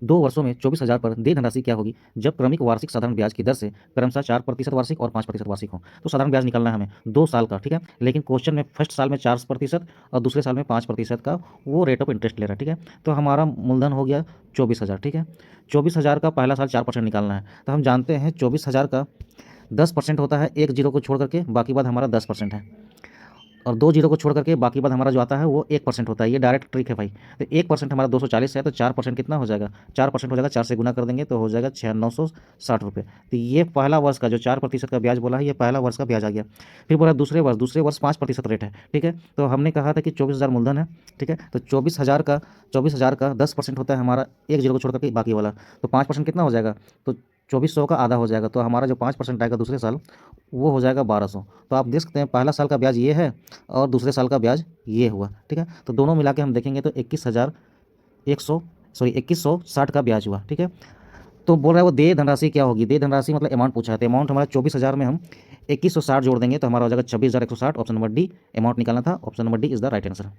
2 वर्षों में 24,000 पर देय धनराशि क्या होगी जब क्रमिक वार्षिक साधारण ब्याज की दर से क्रमशः 4% वार्षिक और 5% वार्षिक हो। तो साधारण ब्याज निकालना है हमें 2 साल का, ठीक है। लेकिन क्वेश्चन में फर्स्ट साल में 4% और दूसरे साल में 5% का वो रेट ऑफ इंटरेस्ट ले रहा है, ठीक है। तो हमारा मूलधन हो गया 24,000, ठीक है। 24,000 का पहला साल 4% निकालना है, तो हम जानते हैं 24,000 का 10% होता है, एक जीरो को छोड़ करके, बाकी बाद हमारा 10% है, और 2 जीरो को छोड़ करके बाकी बाद हमारा जो आता है वो 1% होता है। ये डायरेक्ट ट्रिक है भाई। तो 1% हमारा 240 है, तो 4% कितना हो जाएगा, 4% हो जाएगा, 4 से गुना कर देंगे तो हो जाएगा 960 रुपये। तो ये पहला वर्ष का जो 4% का ब्याज बोला है, ये पहला वर्ष का ब्याज आ गया। फिर बोला दूसरे वर्ष 5% रेट है, ठीक है। तो हमने कहा था कि 24,000 मूलधन है, ठीक है। तो 24,000 का 10% होता है हमारा, एक जीरो को छोड़ करके बाकी वाला, तो 5% कितना हो जाएगा, तो 2400 का आधा हो जाएगा। तो हमारा जो 5% आएगा दूसरे साल वो हो जाएगा 1200। तो आप देख सकते हैं पहला साल का ब्याज ये है और दूसरे साल का ब्याज ये हुआ, ठीक है। तो दोनों मिला के हम देखेंगे तो 2160 का ब्याज हुआ, ठीक है। तो बोल रहा है वो देय धनराशि क्या होगी, देय धनराशि मतलब अमाउंट पूछा है, तो अमाउंट हमारा 24,000 में हम 2160 जोड़ देंगे तो हमारा हो जाएगा 26,160। ऑप्शन नंबर डी अमाउंट निकालना था, option number D is the right answer.